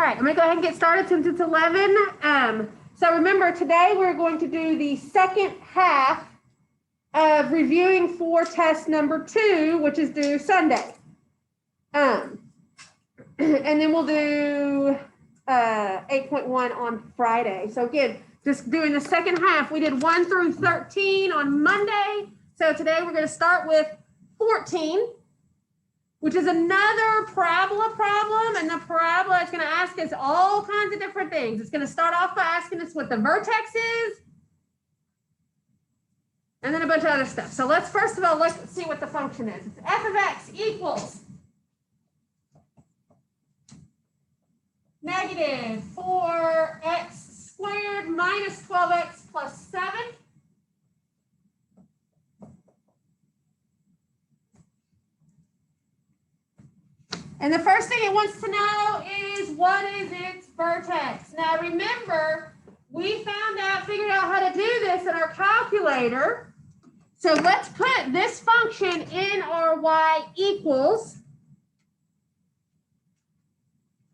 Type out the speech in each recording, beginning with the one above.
All right, I'm going to go ahead and get started since it's 11. So remember, today we're going to do the second half of reviewing for test number 2, which is due Sunday. And then we'll do 8.1 on Friday. So again, just doing the second half. We did 1 through 13 on Monday. So today we're going to start with 14, which is another parabola problem. And the parabola is going to ask us all kinds of different things. It's going to start off by asking us what the vertex is, and then a bunch of other stuff. So let's first of all see what the function is. It's f of x equals negative 4x squared minus 12x plus 7. And the first thing it wants to know is what is its vertex. Now remember, we figured out how to do this in our calculator. So let's put this function in our y equals.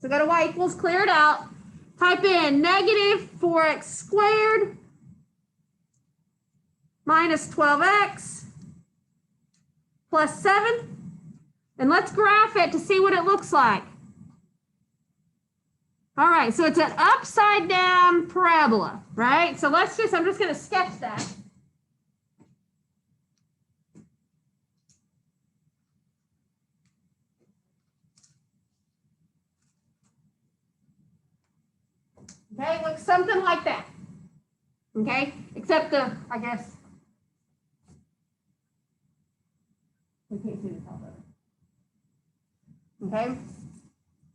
So go to y equals, clear it out. Type in negative 4x squared minus 12x plus 7. And let's graph it to see what it looks like. All right, so it's an upside down parabola, right? So I'm just going to sketch that. Okay, it looks something like that. Okay, except I guess, we can't see the top of it. Okay,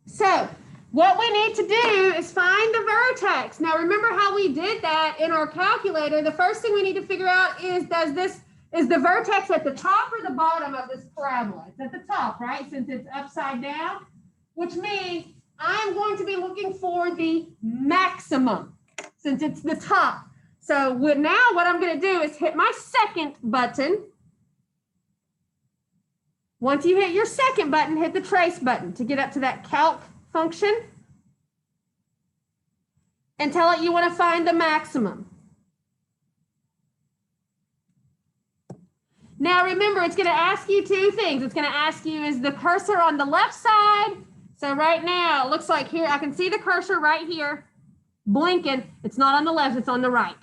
so what we need to do is find the vertex. Now remember how we did that in our calculator. The first thing we need to figure out is is the vertex at the top or the bottom of this parabola? It's at the top, right? Since it's upside down, which means I'm going to be looking for the maximum since it's the top. So now what I'm going to do is hit my second button. Once you hit your second button, hit the trace button to get up to that calc function and tell it you want to find the maximum. Now remember, it's going to ask you two things. It's going to ask you, is the cursor on the left side? So right now, it looks like here, I can see the cursor right here blinking. It's not on the left, it's on the right.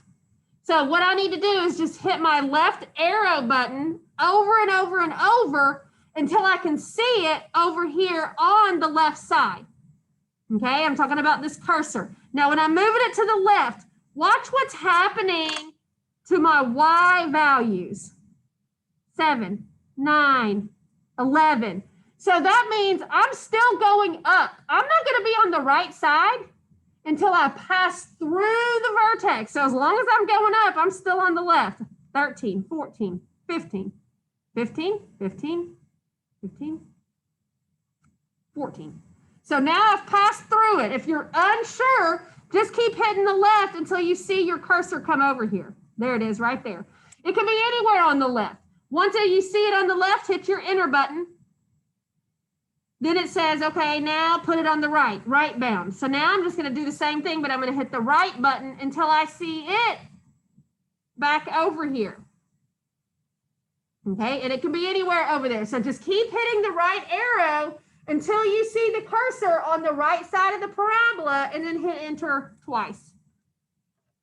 So what I need to do is just hit my left arrow button over and over and over until I can see it over here on the left side. Okay, I'm talking about this cursor. Now, when I'm moving it to the left, watch what's happening to my y values. 7, 9, 11. So that means I'm still going up. I'm not going to be on the right side until I pass through the vertex. So as long as I'm going up, I'm still on the left. 13, 14, 15, 15, 15, 15, 14. So now I've passed through it. If you're unsure, just keep hitting the left until you see your cursor come over here. There it is right there. It can be anywhere on the left. Once you see it on the left, hit your enter button. Then it says, okay, now put it on the right, right bound. So now I'm just going to do the same thing, but I'm going to hit the right button until I see it back over here. Okay, and it can be anywhere over there. So just keep hitting the right arrow until you see the cursor on the right side of the parabola and then hit enter twice.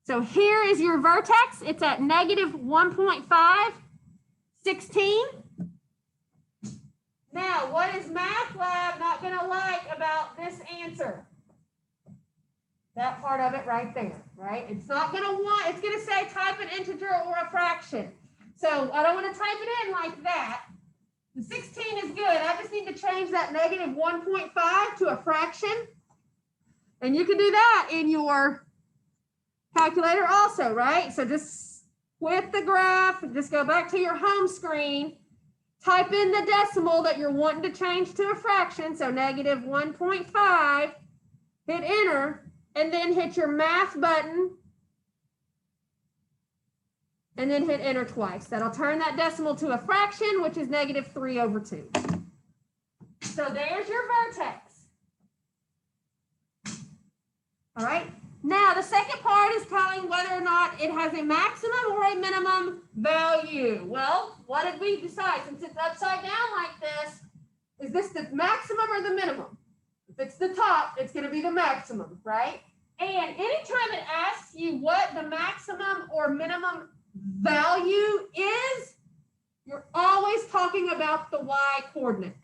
So here is your vertex. It's at negative 1.5, 16. Now, what is MathLab not going to like about this answer? That part of it right there, right? It's not going to it's going to say type an integer or a fraction. So I don't want to type it in like that. The 16 is good. I just need to change that negative 1.5 to a fraction. And you can do that in your calculator also, right? So just quit the graph, just go back to your home screen, type in the decimal that you're wanting to change to a fraction. So negative 1.5, hit enter, and then hit your math button. And then hit enter twice. That'll turn that decimal to a fraction, which is negative 3/2. So there's your vertex. the second part is telling whether or not it has a maximum or a minimum value. Well, what did we decide? Since it's upside down like this, is this the maximum or the minimum? If it's the top, it's going to be the maximum, right? And anytime it asks you what the maximum or minimum value is, you're always talking about the y-coordinate.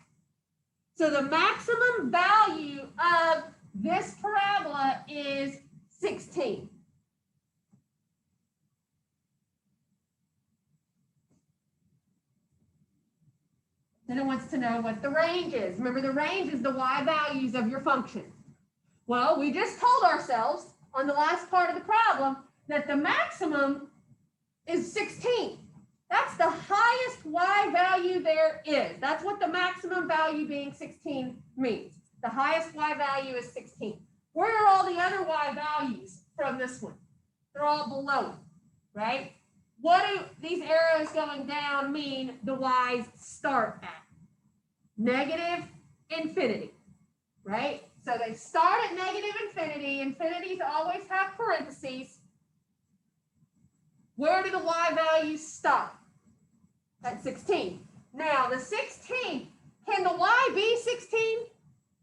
So the maximum value of this parabola is 16. Then it wants to know what the range is. Remember, the range is the y values of your function. Well, we just told ourselves on the last part of the problem that the maximum is 16. That's the highest y value there is. That's what the maximum value being 16 means. The highest y value is 16. Where are all the other y values from this one? They're all below it, right? What do these arrows going down mean the y's start at? Negative infinity, right? So they start at negative infinity. Infinities always have parentheses. Where do the y values stop? At 16. Now, the 16, can the y be 16?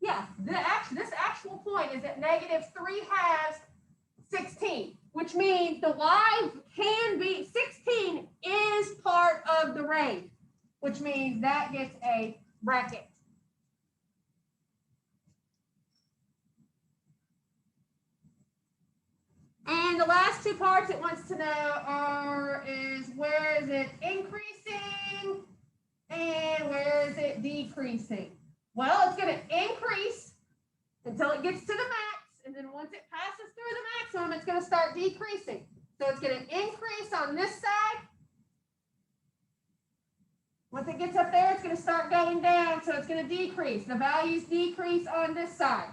Yeah, this actual point is at negative 3/2 16, which means the y can be 16 is part of the range, which means that gets a bracket. And the last two parts it wants to know is where is it increasing and where is it decreasing? Well, it's going to increase until it gets to the max, and then once it passes through the maximum, it's going to start decreasing. So it's going to increase on this side. Once it gets up there, it's going to start going down, so it's going to decrease. The values decrease on this side.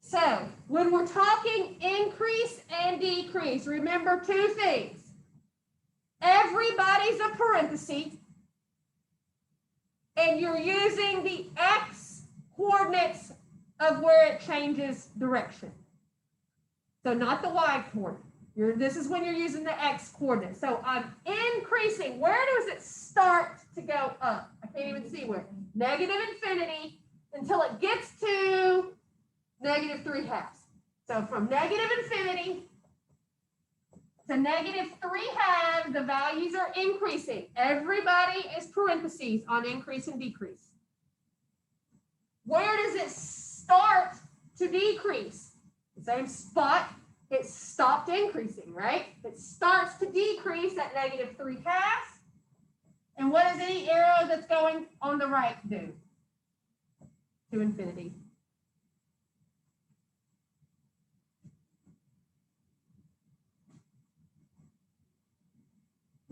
So when we're talking increase and decrease, remember two things. Everybody's a parenthesis, and you're using the x coordinates of where it changes direction. So not the y coordinate. This is when you're using the x coordinate. So I'm increasing. Where does it start to go up? I can't even see where. Negative infinity until it gets to negative 3/2. So from negative infinity to negative 3/2, the values are increasing. Everybody is parentheses on increase and decrease. Where does it start to decrease? The same spot. It stopped increasing, right? It starts to decrease at negative 3/2. And what does any arrow that's going on the right do? To infinity.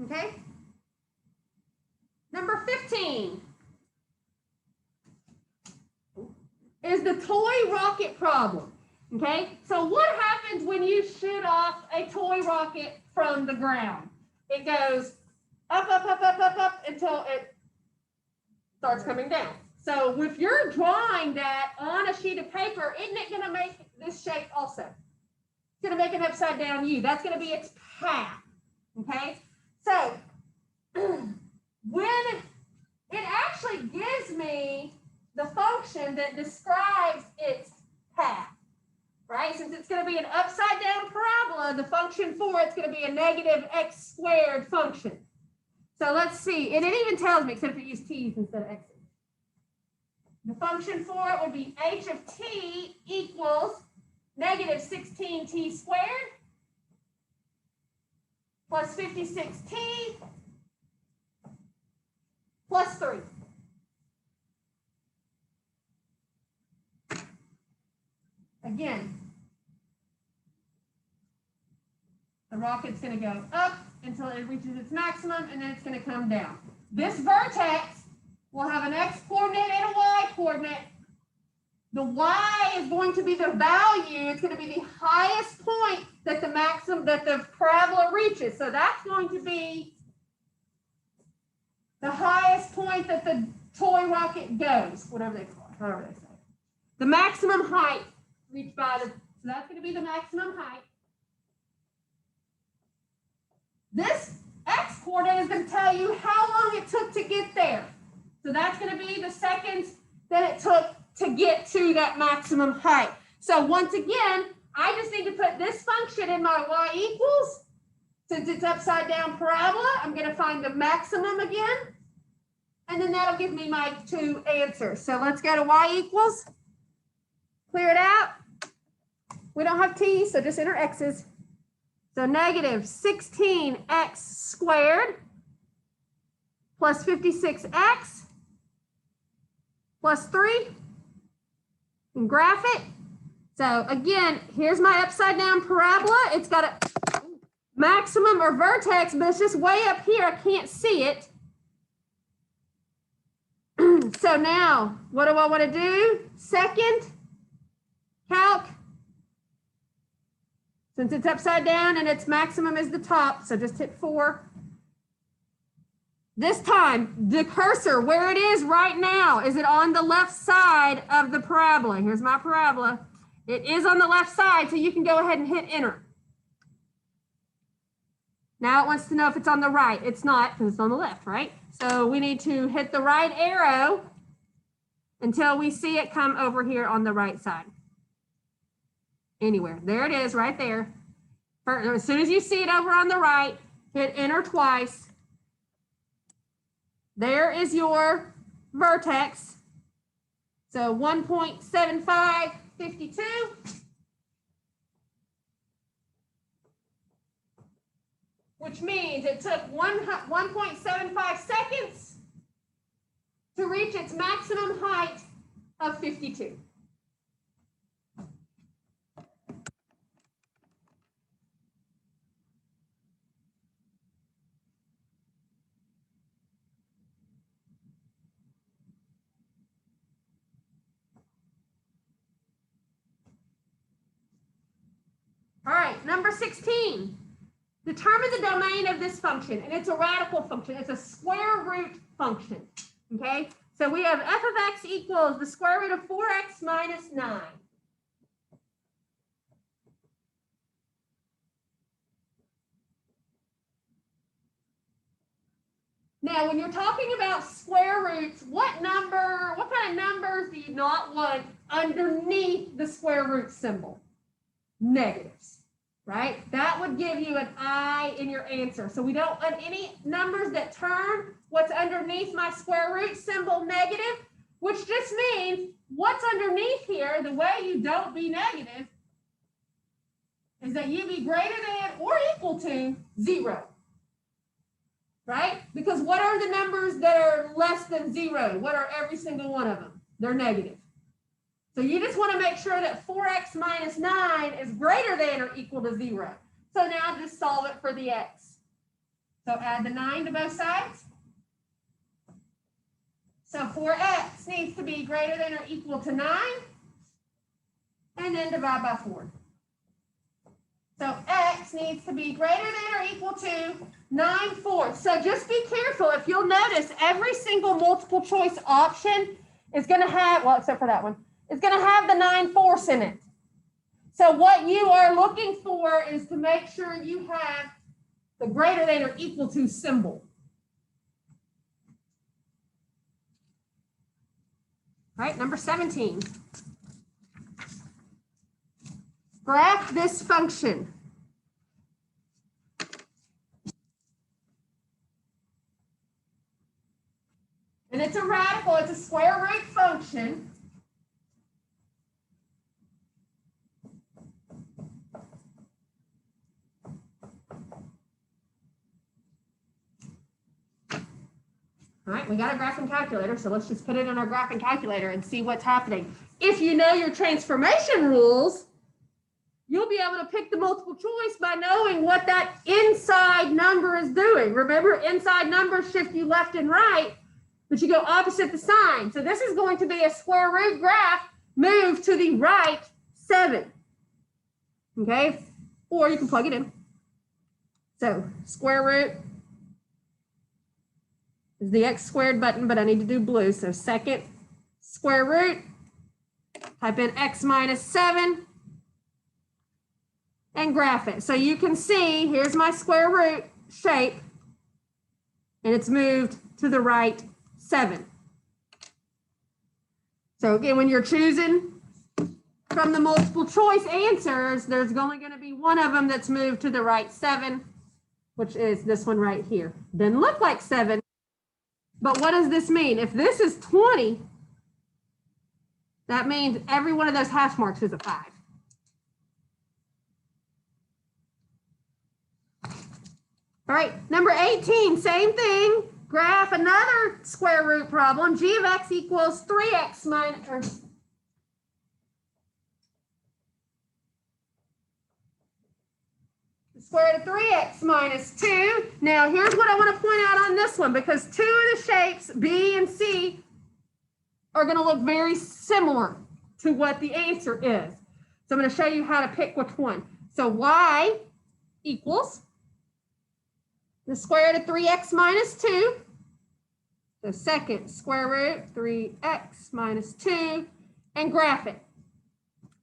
Okay? Number 15 is the toy rocket problem. Okay? So what happens when you shoot off a toy rocket from the ground? It goes up, up, up, up, up, up until it starts coming down. So if you're drawing that on a sheet of paper, isn't it going to make this shape also? It's going to make an upside down U. That's going to be its path. Okay? So when it actually gives me the function that describes its path, right? Since it's going to be an upside down parabola, the function for it's going to be a negative x squared function. So let's see. And it even tells me, except it used t's instead of x's. The function for it would be h of t equals negative 16t squared plus 56t plus 3. Again, the rocket's going to go up until it reaches its maximum, and then it's going to come down. This vertex will have an x coordinate and a y coordinate. The y is going to be the value. It's going to be the highest point that the maximum that the parabola reaches. So that's going to be the highest point that the toy rocket goes, whatever they call it, however they say it. The maximum height reached by the So that's going to be the maximum height. This x coordinate is going to tell you how long it took to get there. So that's going to be the seconds that it took to get to that maximum height. So once again, I just need to put this function in my y equals. Since it's upside down parabola, I'm going to find the maximum again. And then that'll give me my two answers. So let's go to y equals. Clear it out. We don't have t, so just enter x's. So negative 16x squared plus 56x plus 3. And graph it. So again, here's my upside down parabola. It's got a maximum or vertex, but it's just way up here. I can't see it. So now, what do I want to do? Second, calc. Since it's upside down and its maximum is the top, so just hit 4. This time, the cursor, where it is right now, is it on the left side of the parabola? Here's my parabola. It is on the left side, so you can go ahead and hit enter. Now it wants to know if it's on the right. It's not, because it's on the left, right? So we need to hit the right arrow until we see it come over here on the right side. Anywhere. There it is, right there. As soon as you see it over on the right, hit enter twice. There is your vertex. So 1.7552. Which means it took 1.75 seconds to reach its maximum height of 52. All right, number 16. Determine the domain of this function, and it's a radical function. It's a square root function, okay? So we have f of x equals the square root of 4x minus 9. Now, when you're talking about square roots, what kind of numbers do you not want underneath the square root symbol? Negatives. Right? That would give you an I in your answer. So we don't want any numbers that turn what's underneath my square root symbol negative, which just means what's underneath here, the way you don't be negative, is that you be greater than or equal to 0. Right? Because what are the numbers that are less than 0? What are every single one of them? They're negative. So you just want to make sure that 4x minus 9 is greater than or equal to 0. So now just solve it for the x. So add the 9 to both sides. So 4x needs to be greater than or equal to 9. And then divide by 4. So x needs to be greater than or equal to 9/4. So just be careful. If you'll notice, every single multiple choice option is going to have, well, except for that one, it's going to have the 9/4 in it. So what you are looking for is to make sure you have the greater than or equal to symbol. All right, number 17. Graph this function. And it's a radical, it's a square root function. All right, we got a graphing calculator, so let's just put it in our graphing calculator and see what's happening. If you know your transformation rules, you'll be able to pick the multiple choice by knowing what that inside number is doing. Remember, inside numbers shift you left and right, but you go opposite the sign. So this is going to be a square root graph, move to the right 7. Okay, or you can plug it in. So square root is the x squared button, but I need to do blue. So second square root, type in x minus 7 and graph it. So you can see, here's my square root shape, and it's moved to the right 7. So again, when you're choosing from the multiple choice answers, there's only going to be one of them that's moved to the right 7, which is this one right here. Doesn't look like 7, but what does this mean? If this is 20, that means every one of those hash marks is a 5. All right, number 18, same thing. Graph another square root problem. G of x equals 3x minus, or the square root of 3x minus 2. Now, here's what I want to point out on this one, because two of the shapes, B and C, are going to look very similar to what the answer is. So I'm going to show you how to pick which one. So y equals the square root of 3x minus 2. The second square root, 3x minus 2, and graph it.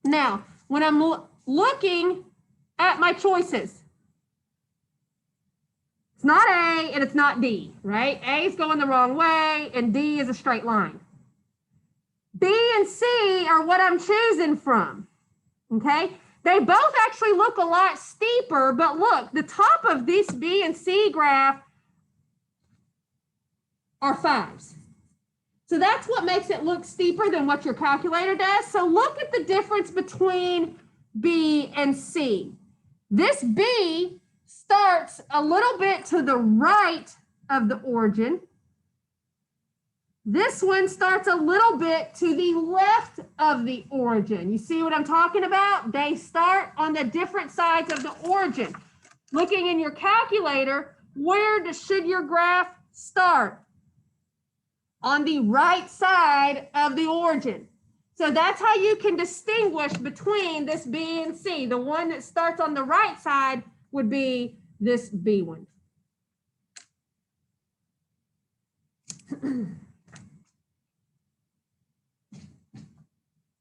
Now, when I'm looking at my choices, it's not A and it's not D, right? A is going the wrong way and D is a straight line. B and C are what I'm choosing from, okay? They both actually look a lot steeper, but look, the top of this B and C graph are 5s. So that's what makes it look steeper than what your calculator does. So look at the difference between B and C. This B starts a little bit to the right of the origin. This one starts a little bit to the left of the origin. You see what I'm talking about? They start on the different sides of the origin. Looking in your calculator, where should your graph start? On the right side of the origin. So that's how you can distinguish between this B and C. The one that starts on the right side would be this B one.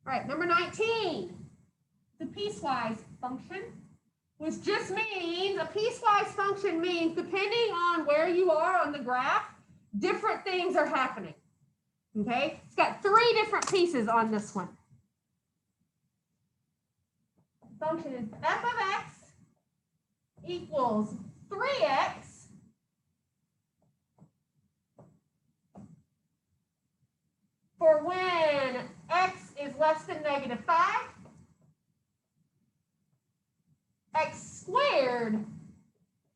All right, number 19, the piecewise function, which just means, a piecewise function means depending on where you are on the graph, different things are happening, okay? It's got 3 different pieces on this one. The function is f of x equals 3x for when x is less than -5, x squared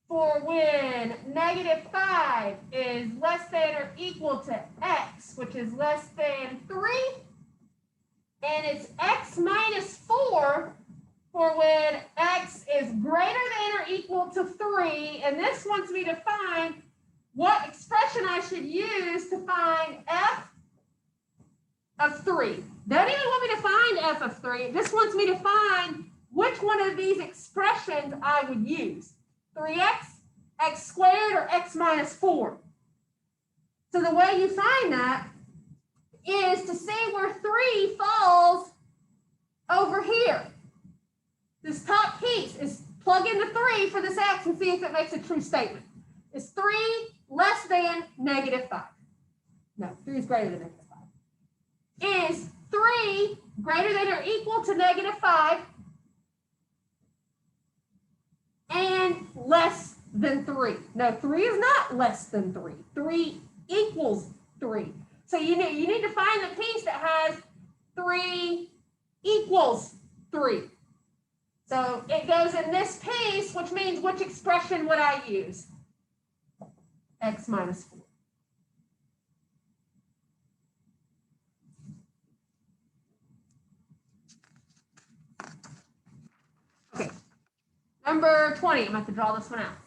for when -5 is less than or equal to x, which is less than 3, and it's x minus 4 for when x is greater than or equal to 3, and this wants me to find what expression I should use to find f of 3. Doesn't even want me to find f of 3, it just wants me to find which one of these expressions I would use. 3x, x squared, or x minus 4. So the way you find that is to see where 3 falls over here. This top piece is plug in the 3 for this x and see if it makes a true statement. Is 3 less than -5? No, 3 is greater than -5. Is 3 greater than or equal to -5 and less than 3? No, 3 is not less than 3. 3 equals 3. So you need to find the piece that has 3 equals 3. So it goes in this piece, which means which expression would I use? X minus 4. Okay. Number 20, I'm going to have to draw this one out.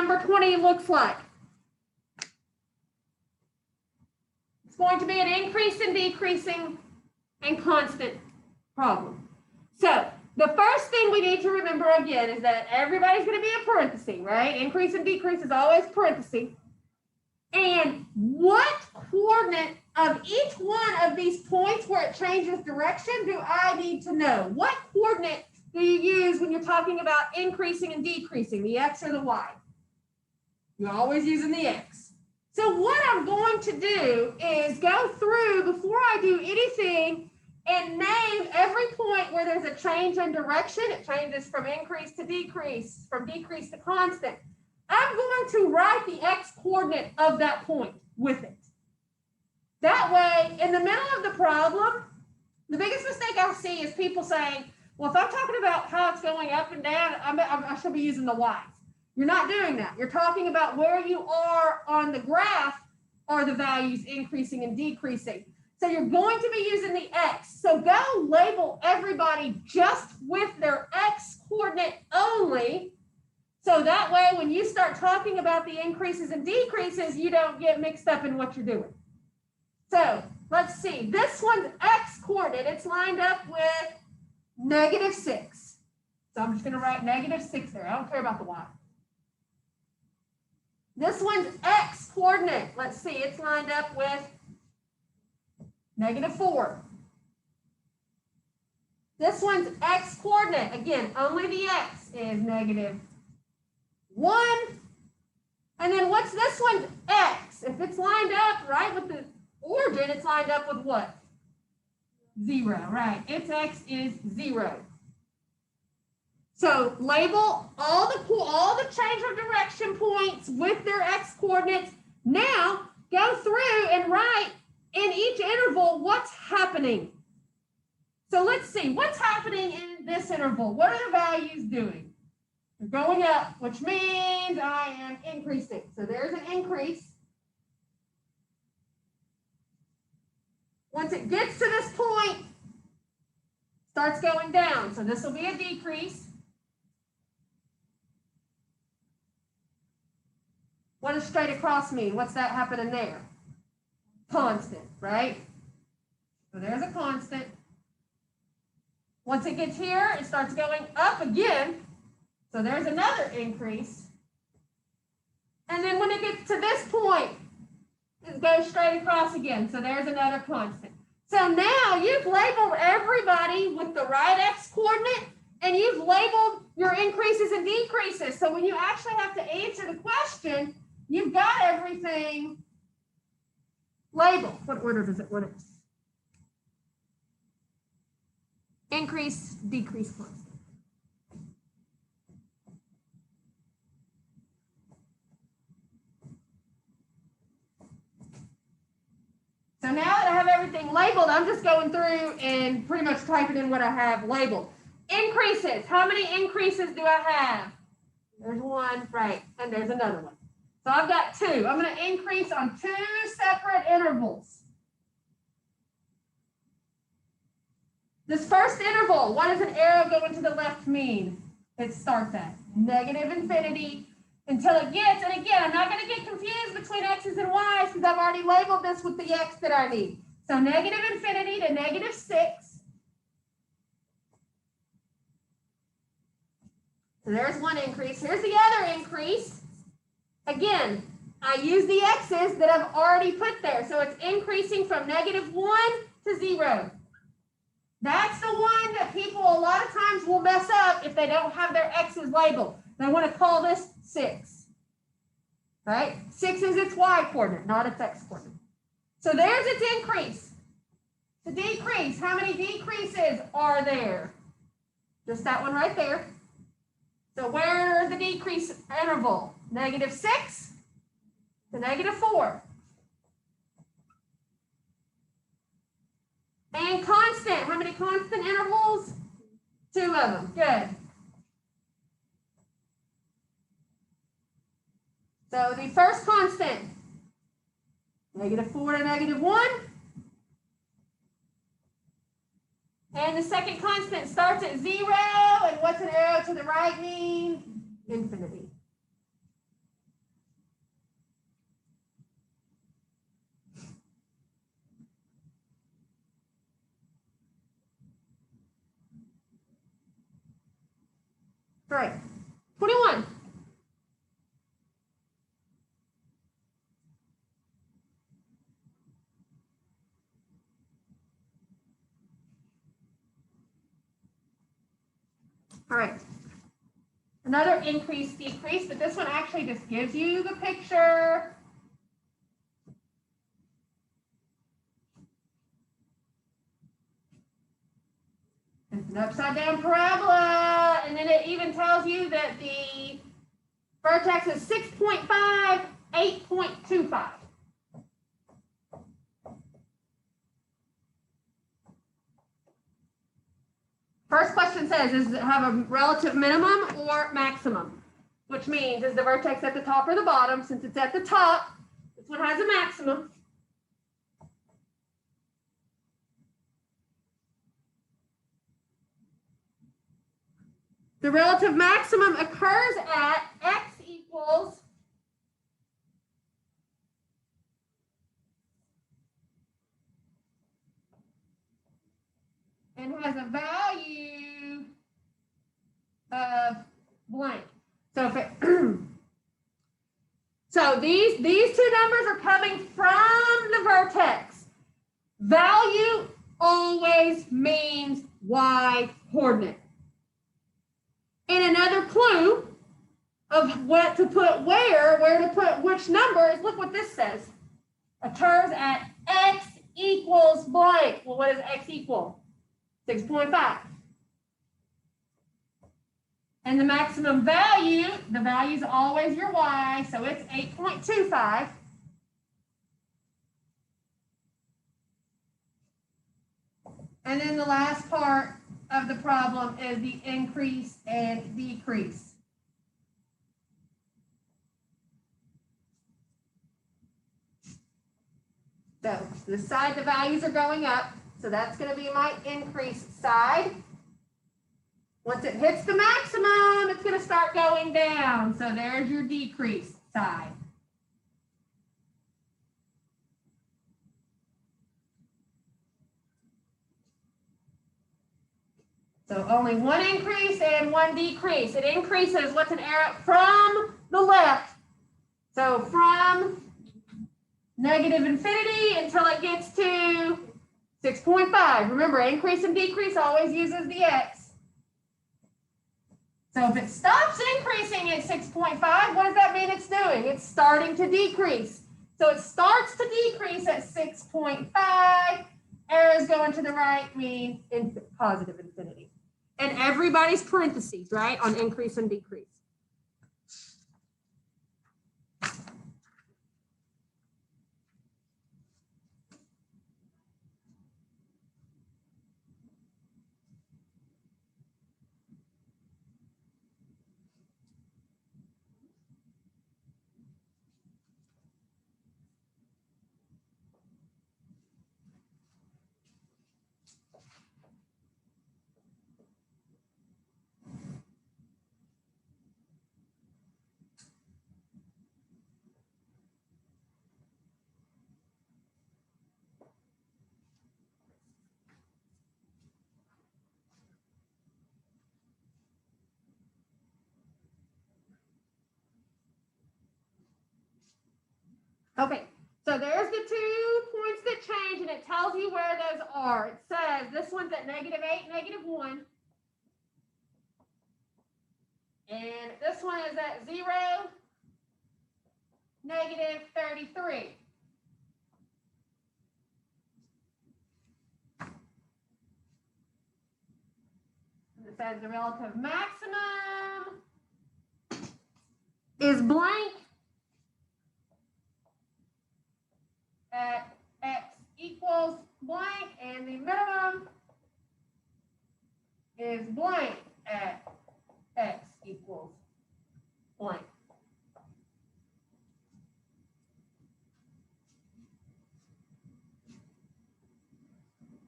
number 20 looks like. It's going to be an increase and decreasing and constant problem. So the first thing we need to remember again is that everybody's going to be a parenthesis, right? Increase and decrease is always parenthesis. And what coordinate of each one of these points where it changes direction do I need to know? What coordinate do you use when you're talking about increasing and decreasing, the X or the Y? You're always using the X. So what I'm going to do is go through, before I do anything, and name every point where there's a change in direction. It changes from increase to decrease, from decrease to constant. I'm going to write the X coordinate of that point with it. That way, in the middle of the problem, the biggest mistake I see is people saying, well, if I'm talking about how it's going up and down, I should be using the Y's. You're not doing that. You're talking about where you are on the graph are the values increasing and decreasing. So you're going to be using the X. So go label everybody just with their X coordinate only. So that way, when you start talking about the increases and decreases, you don't get mixed up in what you're doing. So let's see. This one's X coordinate. It's lined up with -6. So I'm just going to write -6 there. I don't care about the Y. This one's X coordinate. Let's see. It's lined up with -4. This one's X coordinate. Again, only the X is -1. And then what's this one's X? If it's lined up right with the origin, it's lined up with what? 0, right? Its X is 0. So label all the change of direction points with their X coordinates. Now go through and write in each interval what's happening. So let's see what's happening in this interval. What are the values doing? They're going up, which means I am increasing. So there's an increase. Once it gets to this point, starts going down. So this will be a decrease. What does straight across mean? What's that happening there? Constant, right? So there's a constant. Once it gets here, it starts going up again. So there's another increase. And then when it gets to this point, it goes straight across again. So there's another constant. So now you've labeled everybody with the right X coordinate, and you've labeled your increases and decreases. So when you actually have to answer the question, you've got everything labeled. What order does it? What is? Increase, decrease, constant. So now that I have everything labeled, I'm just going through and pretty much typing in what I have labeled. Increases. How many increases do I have? There's one, right, and there's another one. So I've got 2. I'm going to increase on 2 separate intervals. This first interval, what does an arrow going to the left mean? It starts at -infinity until it gets, and again, I'm not going to get confused between X's and Y's because I've already labeled this with the X that I need. So -infinity to -6. So there's one increase. Here's the other increase. Again, I use the X's that I've already put there. So it's increasing from -1 to 0. That's the one that people a lot of times will mess up if they don't have their X's labeled. They want to call this 6. Right? 6 is its Y coordinate, not its X coordinate. So there's its increase. The decrease, how many decreases are there? Just that one right there. So where's the decrease interval? -6 to -4. And constant, how many constant intervals? 2 of them, good. So the first constant, -4 to -1. And the second constant starts at 0, and what's an arrow to the right mean? Infinity. All right, 21. All right, another increase, decrease, but this one actually just gives you the picture. It's an upside down parabola, and then it even tells you that the vertex is 6.5, 8.25. First question says, does it have a relative minimum or maximum? Which means, is the vertex at the top or the bottom? Since it's at the top, this one has a maximum. The relative maximum occurs at x equals and has a value of blank. So if it so these two numbers are coming from the vertex. Value always means y coordinate. And another clue of what to put where to put which numbers, look what this says. Occurs at x equals blank. Well, what does x equal? 6.5. And the maximum value, the value is always your y, so it's 8.25. And then the last part of the problem is the increase and decrease. So this side, the values are going up. So that's going to be my increase side. Once it hits the maximum, it's going to start going down. So there's your decrease side. So only one increase and one decrease. It increases, what's an arrow? From the left. So from negative infinity until it gets to 6.5. Remember, increase and decrease always uses the x. So if it stops increasing at 6.5, what does that mean it's doing? It's starting to decrease. So it starts to decrease at 6.5. Arrows going to the right mean positive infinity. And everybody's parentheses, right, on increase and decrease. Okay, so there's the 2 points that change, and it tells you where those are. It says this one's at -8, -1. And this one is at 0, -33. And it says the relative maximum is blank at x equals blank, and the minimum is blank at x equals blank.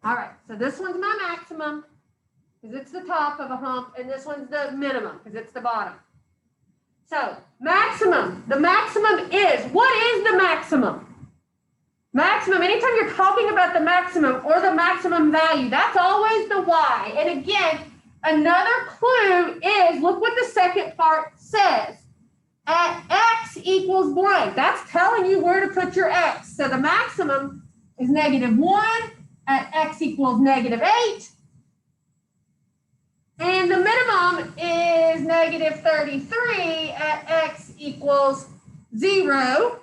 All right, so this one's my maximum because it's the top of a hump, and this one's the minimum because it's the bottom. So maximum, the maximum is, what is the maximum? Maximum, anytime you're talking about the maximum or the maximum value, that's always the y. And again, Another clue is, look what the second part says. At x equals blank. That's telling you where to put your x. So the maximum is -1 at x equals -8. And the minimum is -33 at x equals 0.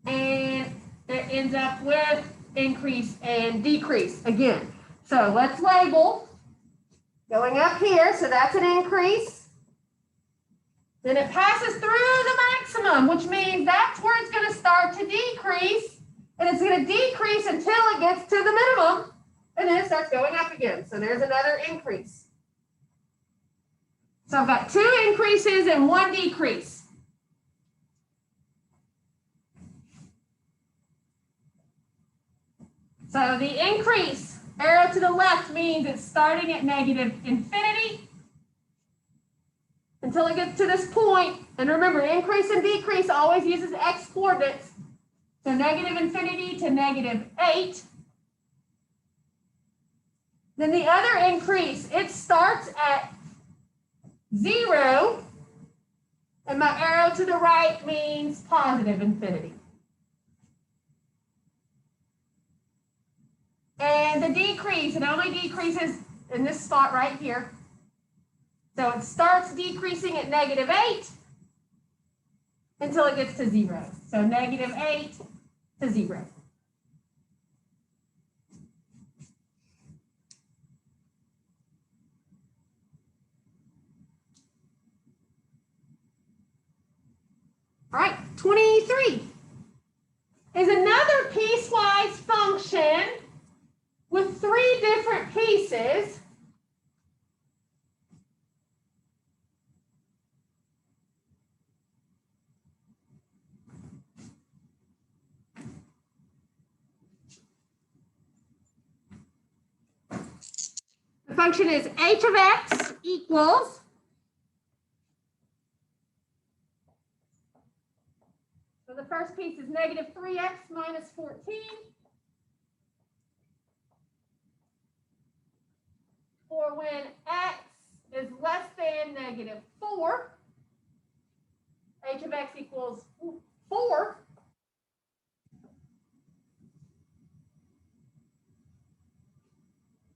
And it ends up with increase and decrease again. So let's label going up here. So that's an increase. Then it passes through the maximum, which means that's where it's going to start to decrease. And it's going to decrease until it gets to the minimum. And then it starts going up again. So there's another increase. So I've got 2 increases and 1 decrease. So the increase, arrow to the left, means it's starting at -infinity until it gets to this point. And remember, increase and decrease always uses x coordinates. So -infinity to -8. Then the other increase, it starts at 0. And my arrow to the right means positive infinity. And the decrease, it only decreases in this spot right here. So it starts decreasing at -8 until it gets to 0. So -8 to 0. All right, 23 is another piecewise function with 3 different pieces. The function is h of x equals so the first piece is -3x minus 14. For when x is less than -4, h of x equals 4.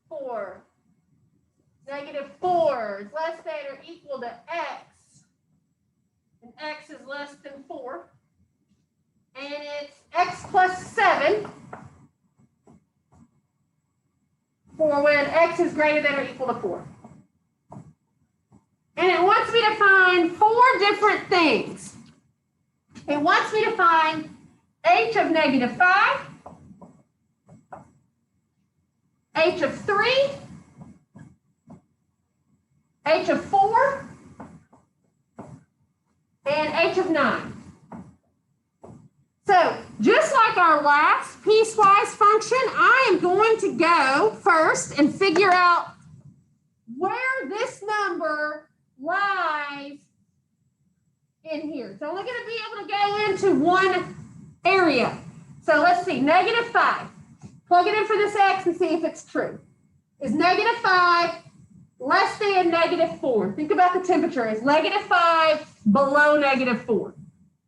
For -4 is less than or equal to x, and x is less than 4, and it's x plus 7. For when x is greater than or equal to 4. And it wants me to find 4 different things. It wants me to find h of -5, h of 3, h of 4, and h of 9. So just like our last piecewise function, I am going to go first and figure out where this number lies in here. It's only going to be able to go into one area. So let's see, -5. Plug it in for this x and see if it's true. Is -5 less than -4? Think about the temperature. Is -5 below -4?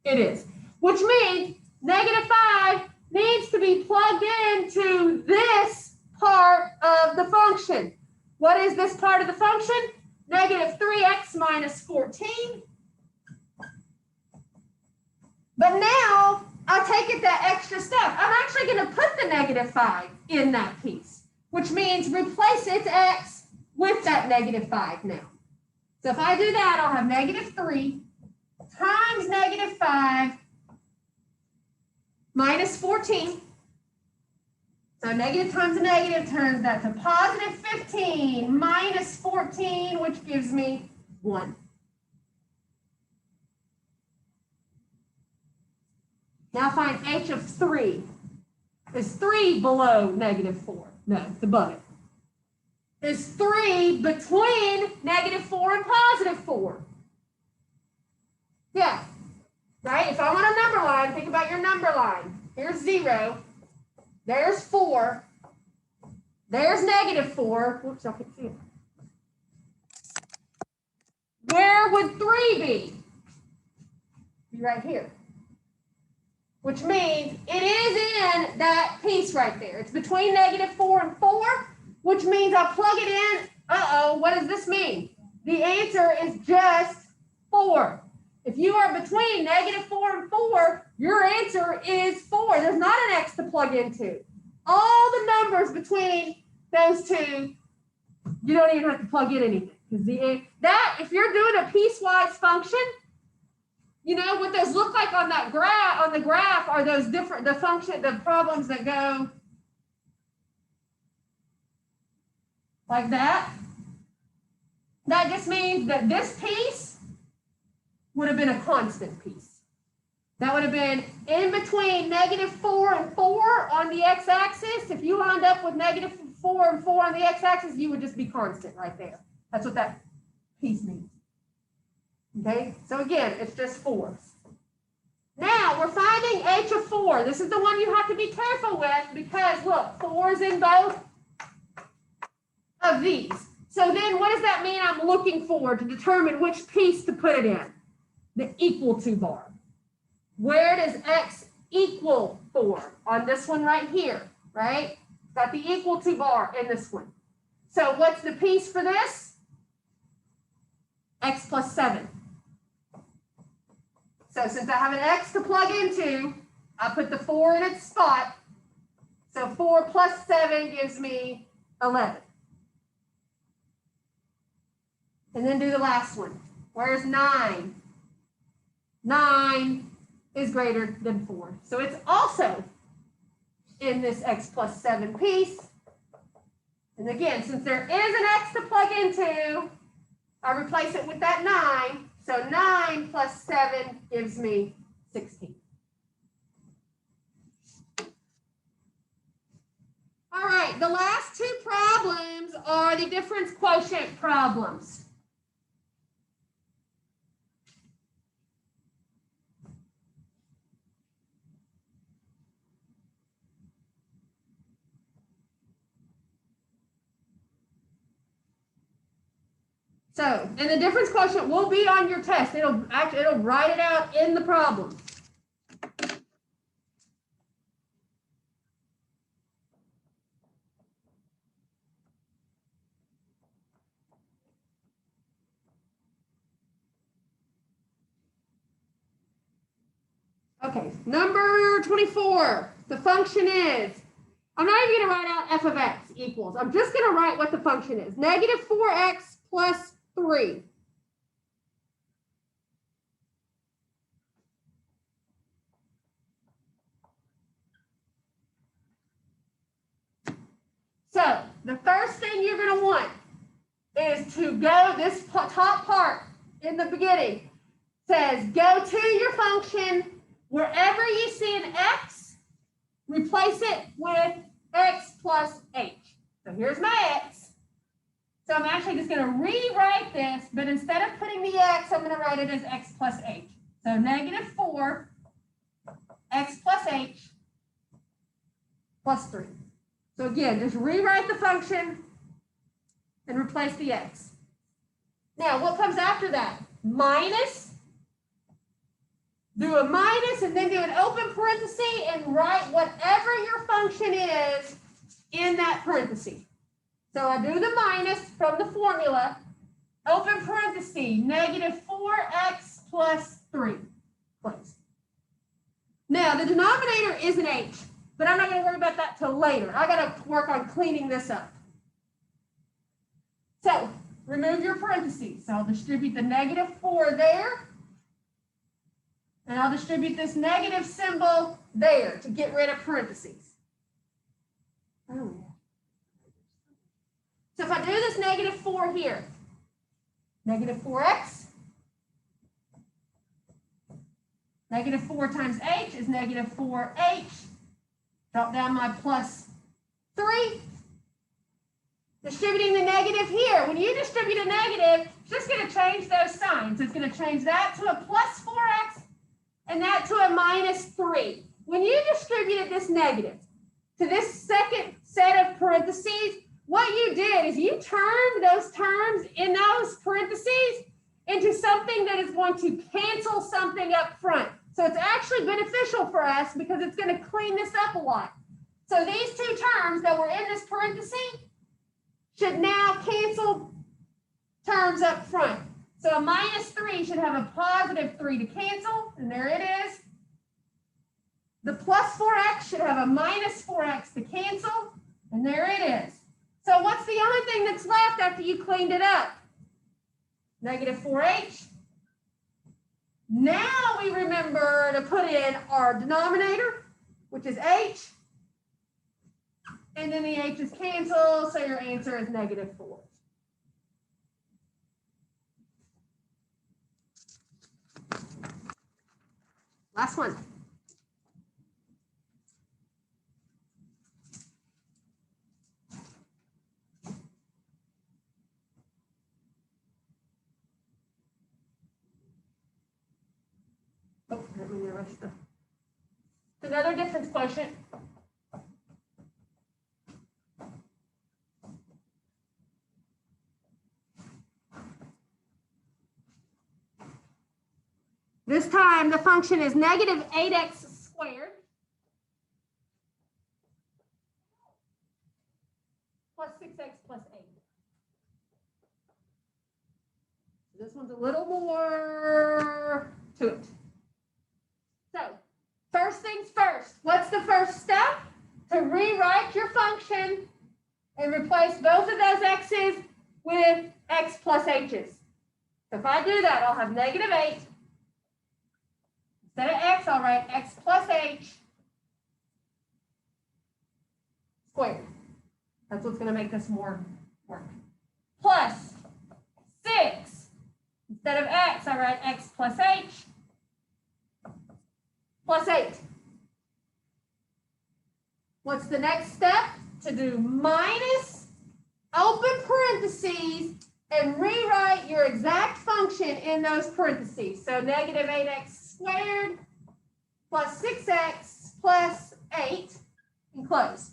It is, which means -5 needs to be plugged into this part of the function. What is this part of the function? -3x minus 14. But now I take it that extra step. I'm actually going to put the -5 in that piece, which means replace its x with that -5 now. So if I do that, I'll have -3 times -5 minus 14. So negative times a negative turns that to positive 15 minus 14, which gives me 1. Now find h of 3. Is 3 below -4? No, it's above it. Is 3 between -4 and +4? Yeah. right? If I want a number line, think about your number line. Here's 0. There's 4. There's -4. Whoops, I can't see it. Where would 3 be? Be right here. Which means it is in that piece right there. It's between -4 and 4, which means I'll plug it in. Uh-oh, what does this mean? The answer is just 4. If you are between -4 and 4, your answer is 4. There's not an x to plug into. All the numbers between those two, you don't even have to plug in anything. Because if you're doing a piecewise function, you know what those look like on that graph. On the graph are those different the problems that go like that. That just means that this piece would have been a constant piece. That would have been in between -4 and 4 on the x-axis. If you wound up with -4 and 4 on the x-axis, you would just be constant right there. That's what that piece means. Okay, so again, it's just 4. Now we're finding h of 4. This is the one you have to be careful with because look, 4 is in both of these. So then what does that mean I'm looking for to determine which piece to put it in? The equal to bar. Where does x equal 4? On this one right here, right? Got the equal to bar in this one. So what's the piece for this? X plus 7. So since I have an x to plug into, I put the 4 in its spot. So 4 plus 7 gives me 11. And then do the last one. Where's 9? 9 is greater than 4. So it's also in this x plus 7 piece. And again, since there is an x to plug into, I replace it with that 9. So 9 plus 7 gives me 16. All right, the last two problems are the difference quotient problems. So, and the difference quotient will be on your test. It'll write it out in the problem. Okay, number 24. The function is, I'm not even going to write out f of x equals. I'm just going to write what the function is. -4x plus 3. So the first thing you're going to want is to go, this top part in the beginning says go to your function. Wherever you see an x, replace it with x plus h. So here's my x. So I'm actually just going to rewrite this, but instead of putting the x, I'm going to write it as x plus h. So -4 x plus h plus 3. So again, just rewrite the function and replace the x. Now, what comes after that? Minus. Do a minus and then do an open parenthesis and write whatever your function is in that parenthesis. So I do the minus from the formula, open parenthesis, -4x plus 3, please. Now, the denominator is an h, but I'm not going to worry about that till later. I got to work on cleaning this up. So, remove your parentheses. So I'll distribute the -4 there. And I'll distribute this negative symbol there to get rid of parentheses. Oh. So if I do this -4 here, -4x, -4 times h is -4h. Drop down my plus 3. Distributing the negative here. When you distribute a negative, it's just going to change those signs. It's going to change that to a plus 4x and that to a minus 3. When you distributed this negative to this second set of parentheses, what you did is you turned those terms in those parentheses into something that is going to cancel something up front. So it's actually beneficial for us because it's going to clean this up a lot. So these two terms that were in this parenthesis should now cancel terms up front. So a minus 3 should have a positive 3 to cancel, and there it is. The plus 4x should have a minus 4x to cancel, and there it is. So what's the only thing that's left after you cleaned it up? Negative 4h. Now we remember to put in our denominator, which is h, and then the h's cancel, so your answer is negative 4. Last one. Oh, let me erase the. Another difference quotient. This time the function is negative 8x squared plus 6x plus 8. This one's a little more to it. So first things first, what's the first step? To rewrite your function and replace both of those x's with x plus h's. So if I do that, I'll have negative 8. Instead of x, I'll write x plus h squared. That's what's going to make this more work. Plus 6. Instead of x, I write x plus h plus 8. What's the next step? To do minus, open parentheses, and rewrite your exact function in those parentheses. So negative 8x squared plus 6x plus 8, and close.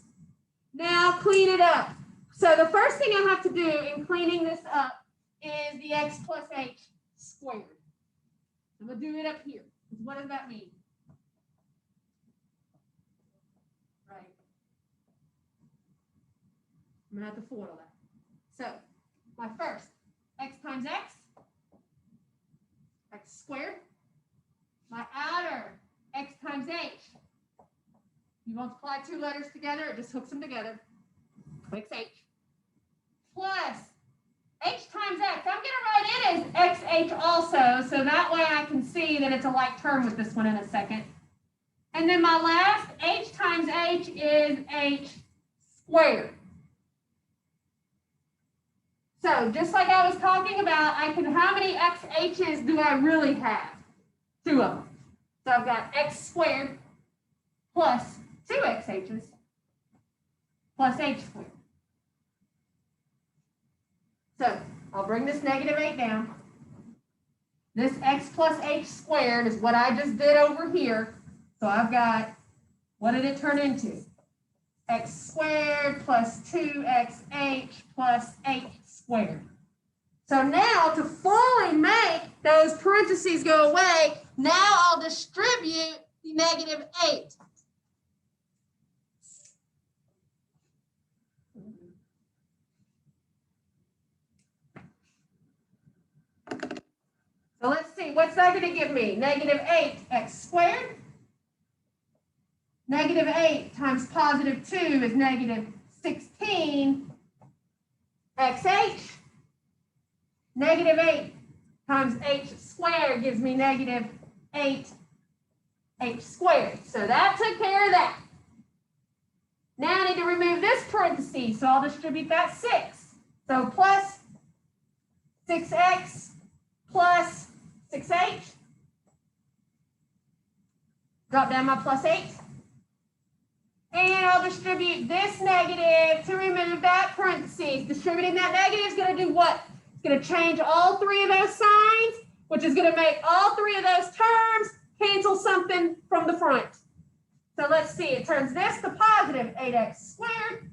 Now clean it up. So the first thing I have to do in cleaning this up is the x plus h squared. I'm going to do it up here. What does that mean? Right. I'm going to have to FOIL that. So my first, x times x squared. My outer, x times h. You multiply two letters together, it just hooks them together. Makes h. Plus h times x. I'm going to write it as xh also, so that way I can see that it's a like term with this one in a second. And then my last, h times h is h squared. So just like I was talking about, I can, how many xh's do I really have? 2 of them. So I've got x squared plus 2 xh's plus h squared. So I'll bring this negative 8 down. This x plus h squared is what I just did over here. So I've got, what did it turn into? X squared plus 2xh plus h squared. So now to fully make those parentheses go away, now I'll distribute the negative 8. So let's see, what's that going to give me? Negative 8x squared. Negative 8 times positive 2 is negative 16xh. Negative 8 times h squared gives me negative 8h squared. So that took care of that. Now I need to remove this parenthesis, so I'll distribute that 6. So plus 6x plus 6h. Drop down my plus 8. And I'll distribute this negative to remove that parentheses. Distributing that negative is going to do what? It's going to change all 3 of those signs, which is going to make all 3 of those terms cancel something from the front. So let's see, it turns this to positive 8x squared,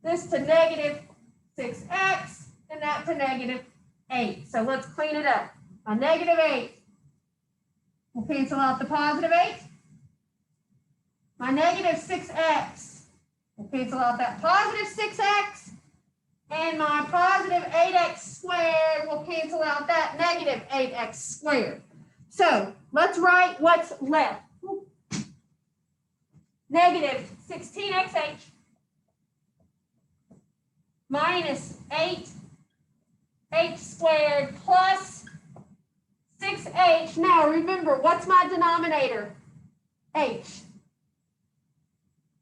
this to negative 6x, and that to negative 8. So let's clean it up. A negative 8 will cancel out the positive 8. My negative 6x will cancel out that positive 6x. And my positive 8x squared will cancel out that negative 8x squared. So let's write what's left. Negative 16xh minus 8h squared plus 6h. Now remember, what's my denominator? H.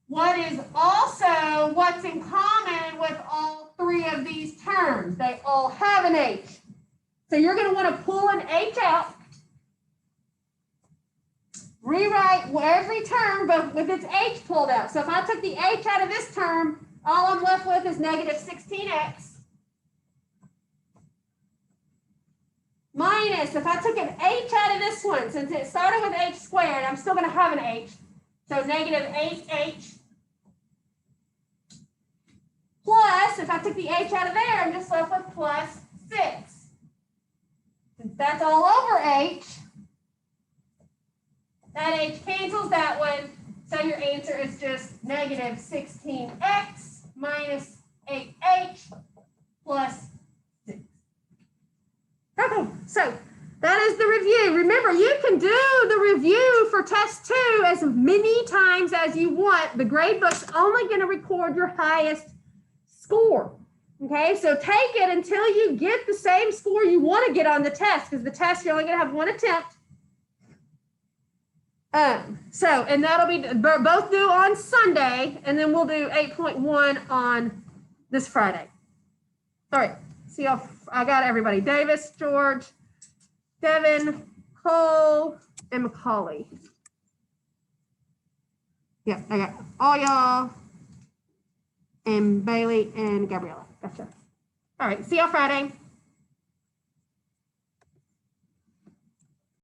What is also what's in common with all three of these terms? They all have an h. So you're going to want to pull an h out. Rewrite every term, but with its h pulled out. So if I took the h out of this term, all I'm left with is negative 16x. Minus, if I took an h out of this one, since it started with h squared, I'm still going to have an h. So negative 8h. Plus, if I took the h out of there, I'm just left with plus 6. Since that's all over h, that h cancels that one, so your answer is just negative 16x minus 8h plus 6. Okay, so that is the review. Remember, you can do the review for test 2 as many times as you want. The grade book's only going to record your highest score. Okay, so take it until you get the same score you want to get on the test, because the test you're only going to have one attempt. And that'll be both due on Sunday, and then we'll do 8.1 on this Friday. All right, see y'all. I got everybody. Davis, George, Devin, Cole, and Macaulay. Yep, I got all y'all, and Bailey and Gabriella. Gotcha. All right, see y'all Friday.